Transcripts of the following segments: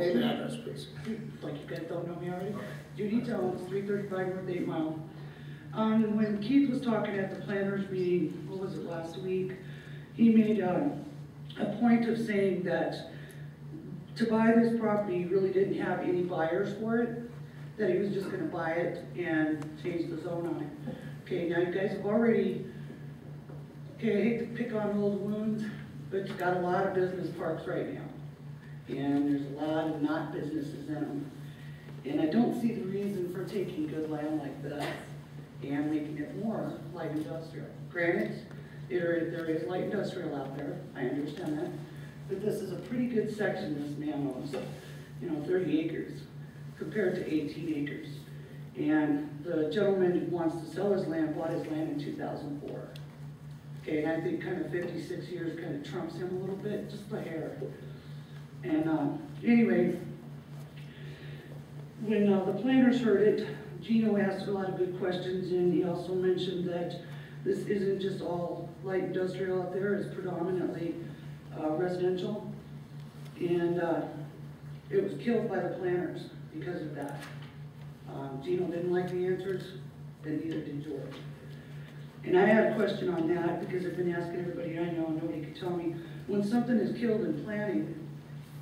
Name and address, please. Like you guys don't know me already? Judy Jones, 335 North 8 Mile. When Keith was talking at the planners meeting, what was it, last week, he made a point of saying that to buy this property, he really didn't have any buyers for it, that he was just gonna buy it and change the zone on it. Okay, now you guys have already, okay, I hate to pick on old wounds, but you've got a lot of business parks right now. And there's a lot of not businesses in them. And I don't see the reason for taking good land like this and making it more light industrial. Granted, there is light industrial out there, I understand that. But this is a pretty good section this man owns, 30 acres compared to 18 acres. And the gentleman who wants to sell his land bought his land in 2004. Okay, and I think kind of 56 years kind of trumps him a little bit, just a hair. And anyway, when the planners heard it, Gino asked a lot of good questions, and he also mentioned that this isn't just all light industrial out there, it's predominantly residential. And it was killed by the planners because of that. Gino didn't like the answers, and neither did George. And I had a question on that because I've been asking everybody I know and nobody could tell me. When something is killed in planning,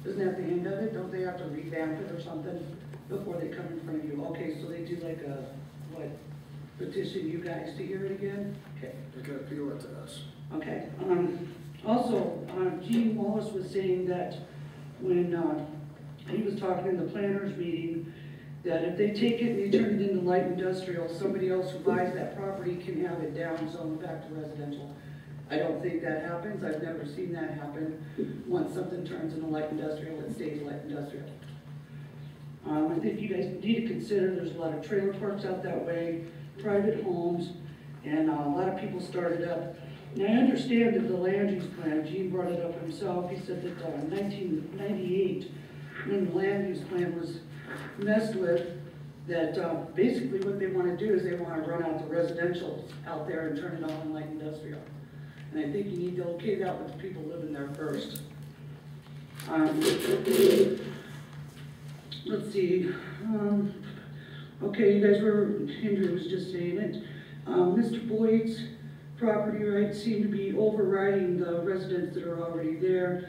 isn't that the end of it? Don't they have to revamp it or something before they come in front of you? Okay, so they do like a, petition you guys to hear it again? Okay. They can appeal it to us. Okay. Also, Gene Wallace was saying that when he was talking in the planners meeting, that if they take it and they turn it into light industrial, somebody else who buys that property can have it down zoned back to residential. I don't think that happens. I've never seen that happen. Once something turns into light industrial, it stays light industrial. I think you guys need to consider there's a lot of trailer parks out that way, private homes, and a lot of people started up. Now I understand that the land use plan, Gene brought it up himself, he said that in 1998, when the land use plan was messed with, that basically what they want to do is they want to run out the residential out there and turn it all in light industrial. And I think you need to okay that with the people living there first. Let's see. Okay, you guys were, Henry was just saying it. Mr. Boyd's property rights seem to be overriding the residents that are already there.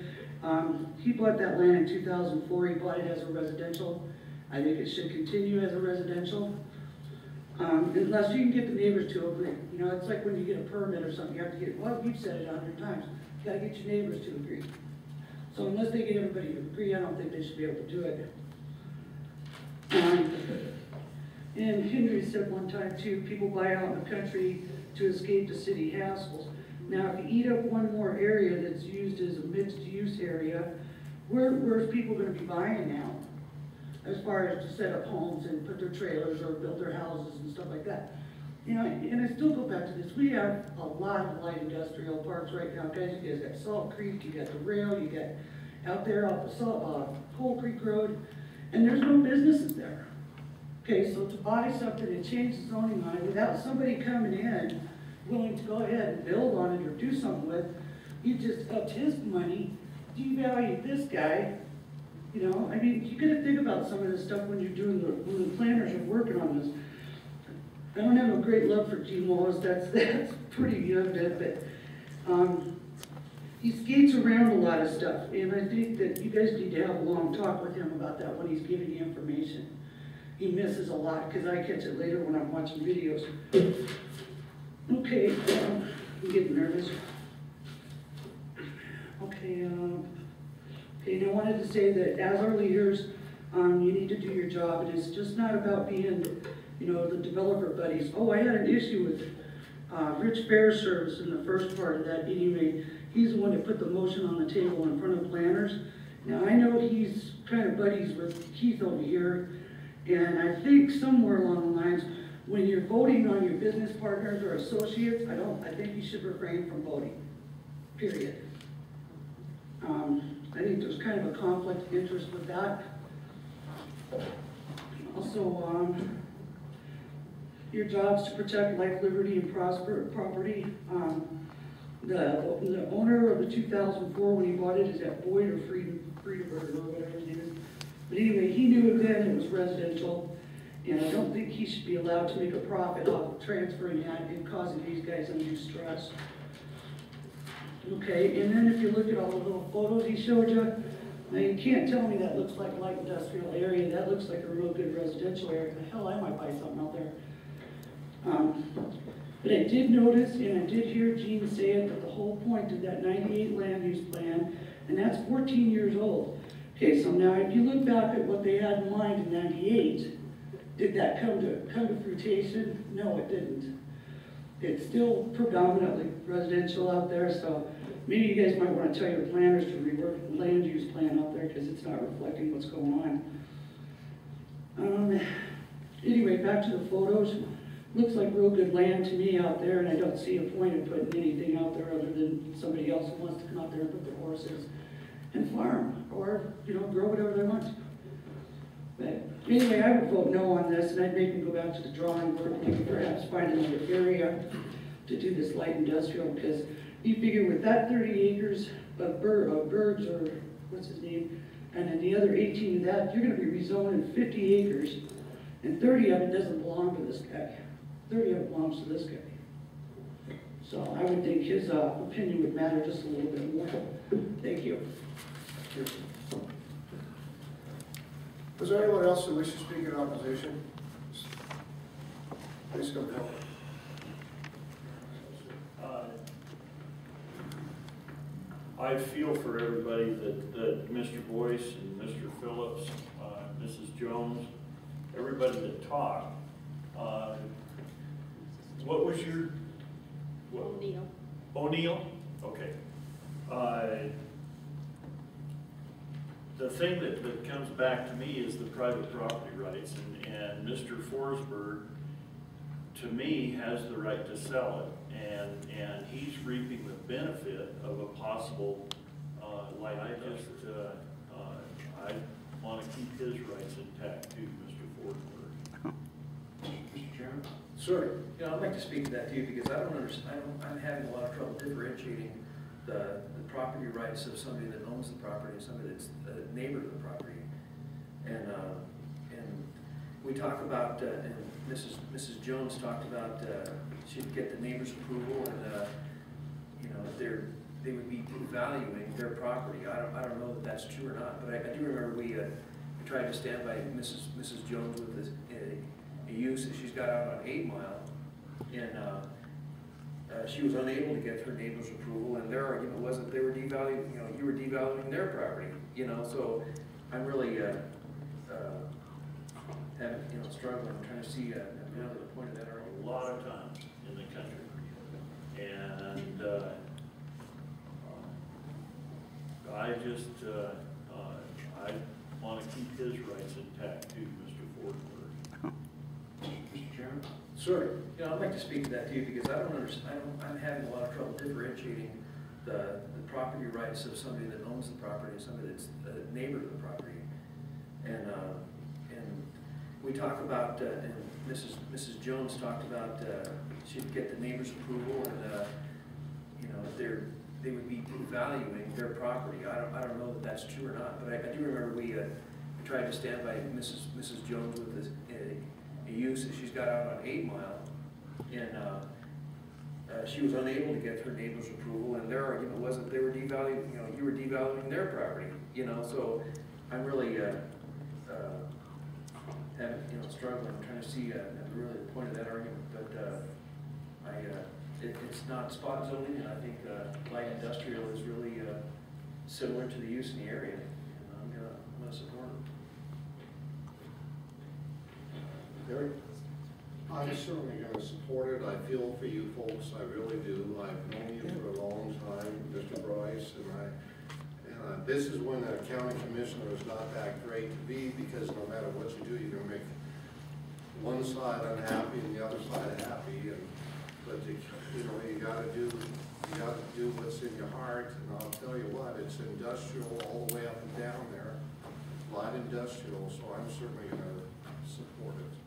He bought that land in 2004. He bought it as a residential. I think it should continue as a residential. Unless you can get the neighbors to agree. It's like when you get a permit or something, you have to get, well, you've said it 100 times. You gotta get your neighbors to agree. So unless they get everybody to agree, I don't think they should be able to do it. And Henry said one time too, people buy out in the country to escape the city hassles. Now, if you eat up one more area that's used as a mixed use area, where's people gonna be buying now? As far as to set up homes and put their trailers or build their houses and stuff like that. And I still go back to this. We have a lot of light industrial parks right now, guys. You guys got Salt Creek, you got the rail, you got out there off the Coal Creek Road, and there's no businesses there. Okay, so to buy something and change the zoning on it without somebody coming in willing to go ahead and build on it or do something with, you just upped his money, devalued this guy. You gotta think about some of this stuff when you're doing when the planners are working on this. I don't have a great love for Gene Wallace, that's pretty evident, but he skates around a lot of stuff, and I think that you guys need to have a long talk with him about that when he's giving you information. He misses a lot, because I catch it later when I'm watching videos. Okay, I'm getting nervous. Okay, and I wanted to say that as our leaders, you need to do your job, and it's just not about being, the developer buddies. Oh, I had an issue with Rich Fair Service in the first part of that anyway. He's the one that put the motion on the table in front of planners. Now, I know he's kind of buddies with Keith over here, and I think somewhere along the lines, when you're voting on your business partners or associates, I think you should refrain from voting, period. I think there's kind of a conflict of interest with that. Also, your job is to protect life, liberty, and property. The owner of the 2004, when he bought it, is at Boyd or Friedeberg or whatever his name is. it was residential, and I don't think he should be allowed to make a profit off of transferring that and causing these guys undue stress. Okay, and then if you look at all the little photos he showed you, now you can't tell me that looks like a light industrial area. That looks like a real good residential area. The hell, I might buy something out there. But I did notice, and I did hear Gene say it, that the whole point of that 98 land use plan, and that's 14 years old. Okay, so now if you look back at what they had in mind in 98, did that come to fruition? No, it didn't. It's still predominantly residential out there, so maybe you guys might want to tell your planners to rework the land use plan out there because it's not reflecting what's going on. Anyway, back to the photos. Looks like real good land to me out there, and I don't see a point in putting anything out there other than somebody else who wants to come out there and put their horses and farm, or, you know, grow whatever they want. But anyway, I would vote no on this, and I'd make them go back to the drawing board, maybe perhaps find another area to do this light industrial, because you figure with that 30 acres of birds, or what's his name, and then the other 18 of that, you're gonna be rezoning 50 acres, and 30 of it doesn't belong to this guy. 30 of it belongs to this guy. So I would think his opinion would matter just a little bit more. Thank you. Thank you. Is there anyone else who wishes to speak in opposition? Please come forward. I feel for everybody that Mr. Boyce and Mr. Phillips, Mrs. Jones, everybody that talked. What was your? O'Neill. O'Neill? Okay. The thing that comes back to me is the private property rights, and Mr. Forsberg, to me, has the right to sell it, and he's reaping the benefit of a possible light. I want to keep his rights intact too, Mr. Forsberg. Mr. Chairman? Sir. You know, I'd like to speak to that too, because I don't understand, I'm having a lot of trouble differentiating the property rights of somebody that owns the property and somebody that's a neighbor to the property. And we talk about, and Mrs. Jones talked about, she'd get the neighbor's approval, and you know, they would be devaluing their property. I don't know that that's true or not, but I do remember we tried to stand by Mrs. Jones with this, a use that she's got out on 8 Mile, and she was unable to get her neighbor's approval, and their argument was that they were devaluing, you know, you were devaluing their property, you know. So I'm really having, you know, struggling. I'm trying to see the point of that argument. A lot of times in the country, and I just I want to keep his rights intact too, Mr. Forsberg. Mr. Chairman? Sir. You know, I'd like to speak to that too, because I don't understand, I'm having a lot of trouble differentiating the property rights of somebody that owns the property and somebody that's a neighbor to the property. And we talk about, and Mrs. Jones talked about, she'd get the neighbor's approval, and you know, they would be devaluing their property. I don't know that that's true or not, but I do remember we tried to stand by Mrs. Jones with this, a use that she's got out on 8 Mile, and she was unable to get her neighbor's approval, and their argument was that they were devaluing, you know, you were devaluing their property, you know. So I'm really having, you know, struggling. I'm trying to see really the point of that argument, but it's not spot zoning, and I think light industrial is really similar to the use in the area, and I'm gonna support it. Gary? I'm certainly going to support it. I feel for you folks, I really do. I've known you for a long time, Mr. Bryce, and this is when a county commissioner is not that great to be, because no matter what you do, you're going to make one side unhappy and the other side happy. But you know, you got to do what's in your heart. And I'll tell you what, it's industrial all the way up and down there, light industrial. So I'm certainly going to support it.